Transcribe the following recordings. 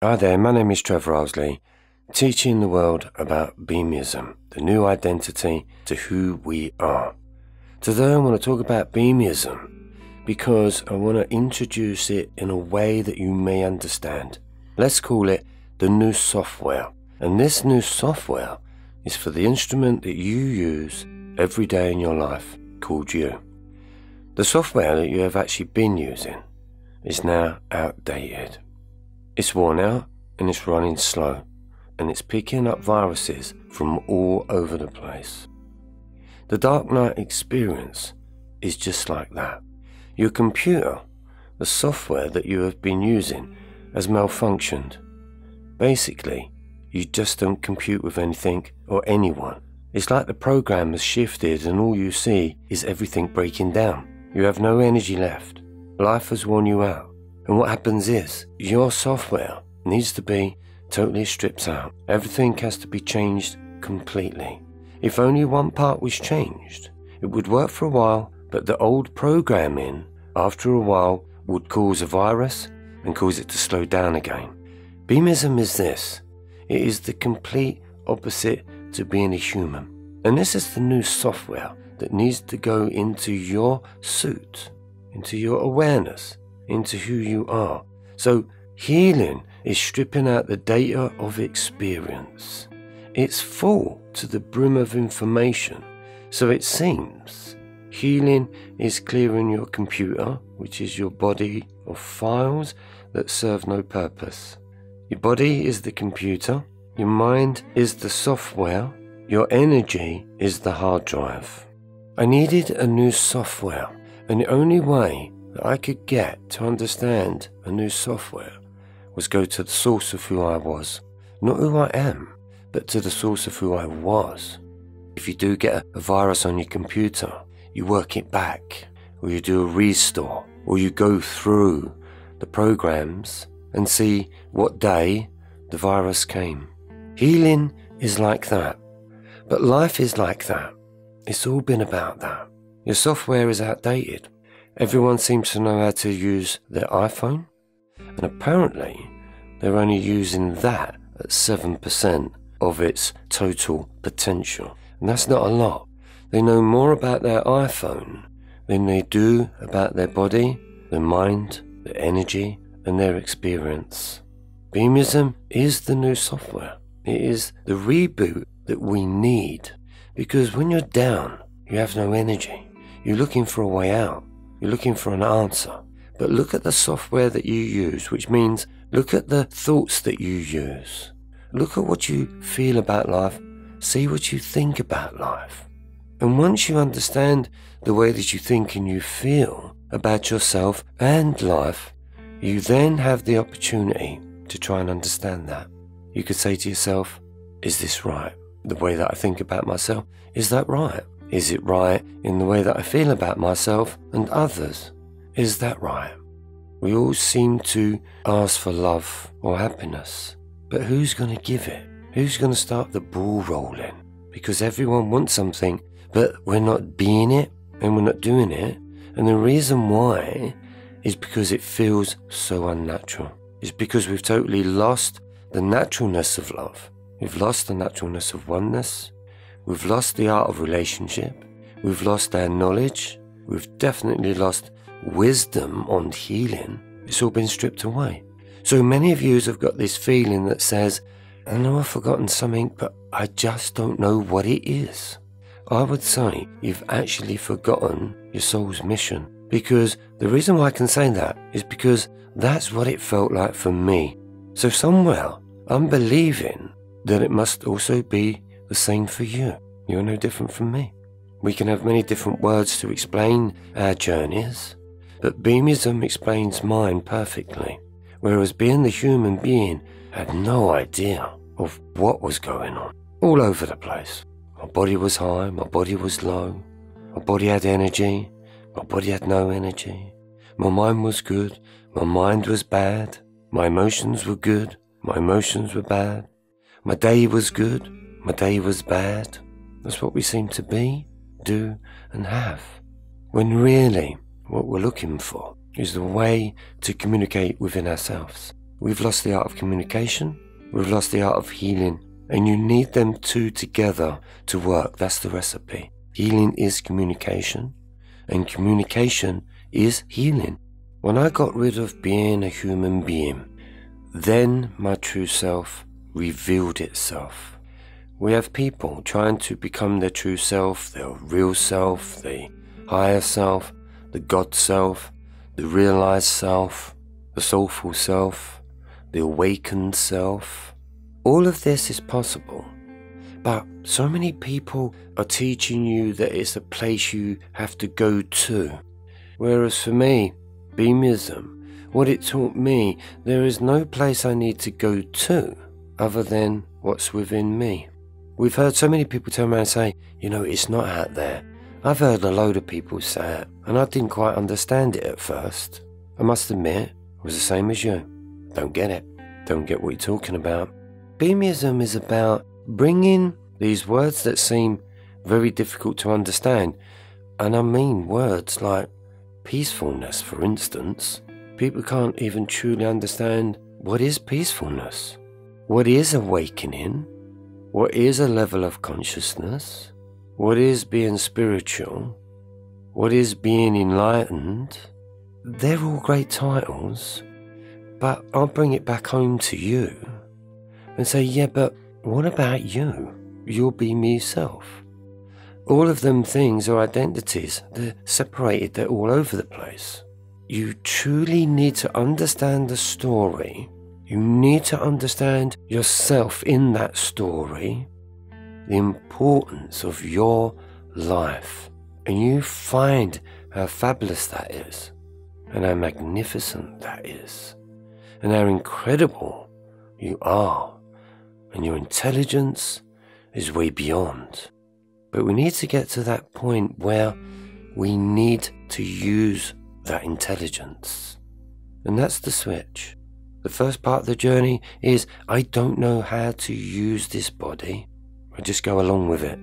Hi there, my name is Trevor ILESLEY, teaching the world about beamism, the new identity to who we are. Today I want to talk about beamism because I want to introduce it in a way that you may understand. Let's call it the new software. And this new software is for the instrument that you use every day in your life, called you. The software that you have actually been using is now outdated. It's worn out and it's running slow, and it's picking up viruses from all over the place. The dark night experience is just like that. Your computer, the software that you have been using, has malfunctioned. Basically, you just don't compute with anything or anyone. It's like the program has shifted and all you see is everything breaking down. You have no energy left. Life has worn you out. And what happens is, your software needs to be totally stripped out. Everything has to be changed completely. If only one part was changed, it would work for a while, but the old programming, after a while, would cause a virus and cause it to slow down again. Beamism is this. It is the complete opposite to being a human. And this is the new software that needs to go into your suit, into your awareness, into who you are. So healing is stripping out the data of experience. It's full to the brim of information. So it seems healing is clearing your computer, which is your body of files that serve no purpose. Your body is the computer, your mind is the software, your energy is the hard drive. I needed a new software, and the only way that I could get to understand a new software was go to the source of who I was. Not who I am, but to the source of who I was. If you do get a virus on your computer, you work it back, or you do a restore, or you go through the programs and see what day the virus came. Healing is like that, but life is like that. It's all been about that. Your software is outdated. Everyone seems to know how to use their iPhone, and apparently they're only using that at 7% of its total potential. And that's not a lot. They know more about their iPhone than they do about their body, their mind, their energy, and their experience. Beamism is the new software. It is the reboot that we need, because when you're down, you have no energy. You're looking for a way out. You're looking for an answer. But look at the software that you use, which means look at the thoughts that you use. Look at what you feel about life. See what you think about life. And once you understand the way that you think and you feel about yourself and life, you then have the opportunity to try and understand that. You could say to yourself, is this right? The way that I think about myself, is that right? Is it right in the way that I feel about myself and others? Is that right? We all seem to ask for love or happiness, but who's going to give it? Who's going to start the ball rolling? Because everyone wants something, but we're not being it and we're not doing it. And the reason why is because it feels so unnatural. It's because we've totally lost the naturalness of love. We've lost the naturalness of oneness. We've lost the art of relationship. We've lost our knowledge. We've definitely lost wisdom on healing. It's all been stripped away. So many of you have got this feeling that says, I know I've forgotten something, but I just don't know what it is. I would say you've actually forgotten your soul's mission. Because the reason why I can say that is because that's what it felt like for me. So somewhere I'm believing that it must also be the same for you. You're no different from me. We can have many different words to explain our journeys, but beamism explains mine perfectly, whereas being the human being had no idea of what was going on. All over the place. My body was high, my body was low, my body had energy, my body had no energy. My mind was good, my mind was bad, my emotions were good, my emotions were bad. My day was good, my day was bad. That's what we seem to be, do, and have. When really, what we're looking for is the way to communicate within ourselves. we've lost the art of communication, we've lost the art of healing, and you need them two together to work. That's the recipe. Healing is communication, and communication is healing. When I got rid of being a human being, then my true self revealed itself. We have people trying to become their true self, their real self, the higher self, the God self, the realized self, the soulful self, the awakened self. All of this is possible, but so many people are teaching you that it's a place you have to go to. Whereas for me, Beamism, what it taught me, there is no place I need to go to other than what's within me. We've heard so many people turn around and say, you know, it's not out there. I've heard a load of people say it, and I didn't quite understand it at first. I must admit, I was the same as you. Don't get it. Don't get what you're talking about. Beamism is about bringing these words that seem very difficult to understand, and I mean words like peacefulness, for instance. People can't even truly understand what is peacefulness, what is awakening, what is a level of consciousness, what is being spiritual, what is being enlightened. They're all great titles, but I'll bring it back home to you and say, yeah, but what about you? Your Be Me self. All of them things are identities. They're separated. They're all over the place. You truly need to understand the story. You need to understand yourself in that story, the importance of your life. And you find how fabulous that is, and how magnificent that is, and how incredible you are, and your intelligence is way beyond. But we need to get to that point where we need to use that intelligence. And that's the switch. The first part of the journey is, I don't know how to use this body. I just go along with it.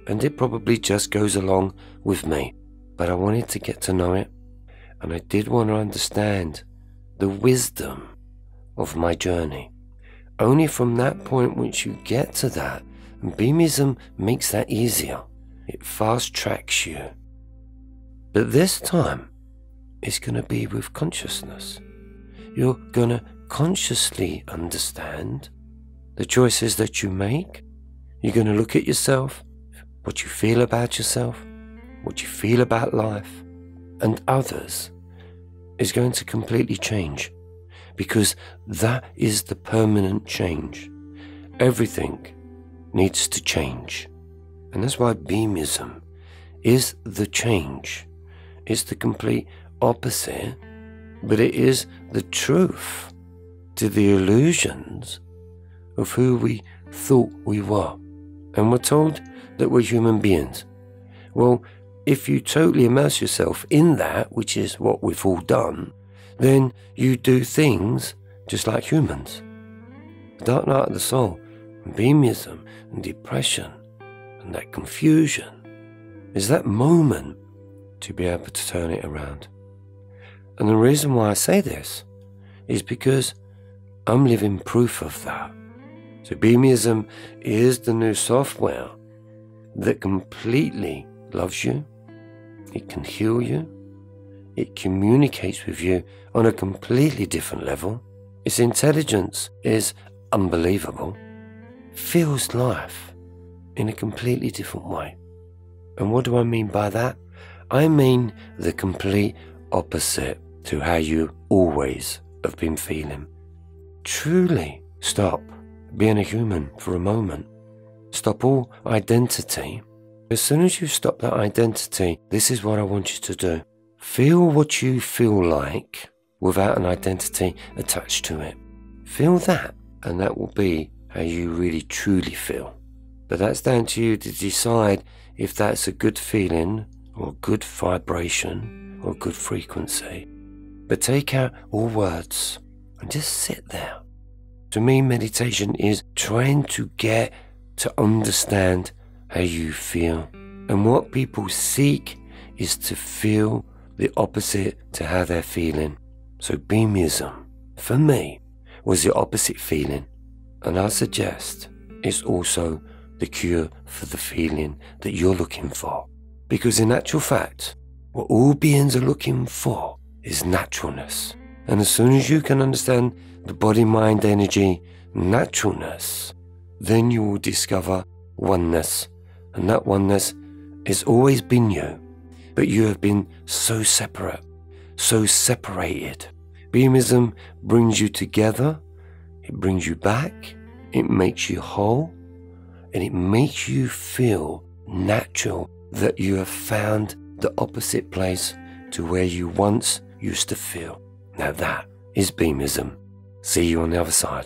And it probably just goes along with me. But I wanted to get to know it. And I did want to understand the wisdom of my journey. Only from that point, once you get to that, and Beamism makes that easier. It fast tracks you. But this time, it's going to be with consciousness. You're going to consciously understand the choices that you make. You're going to look at yourself, what you feel about yourself, what you feel about life, and others is going to completely change, because that is the permanent change. Everything needs to change. And that's why Beamism is the change. It's the complete opposite, but it is the truth to the illusions of who we thought we were. And we're told that we're human beings. Well, if you totally immerse yourself in that, which is what we've all done, then you do things just like humans. The dark night of the soul, and Beamism, and depression, and that confusion is that moment to be able to turn it around. And the reason why I say this is because I'm living proof of that. So Beamism is the new software that completely loves you. It can heal you. It communicates with you on a completely different level. Its intelligence is unbelievable. Feels life in a completely different way. And what do I mean by that? I mean the complete opposite to how you always have been feeling. Truly stop being a human for a moment. Stop all identity. As soon as you stop that identity, this is what I want you to do. Feel what you feel like without an identity attached to it. Feel that, and that will be how you really truly feel. But that's down to you to decide if that's a good feeling or a good vibration or a good frequency. But take out all words and just sit there. To me, meditation is trying to get to understand how you feel. And what people seek is to feel the opposite to how they're feeling. So Beamism, for me, was the opposite feeling. And I suggest it's also the cure for the feeling that you're looking for. Because in actual fact, what all beings are looking for is naturalness. And as soon as you can understand the body, mind, energy, naturalness, then you will discover oneness. And that oneness has always been you. But you have been so separate, so separated. Beamism brings you together, it brings you back, it makes you whole, and it makes you feel natural that you have found the opposite place to where you once used to feel. Now that is Beamism. See you on the other side.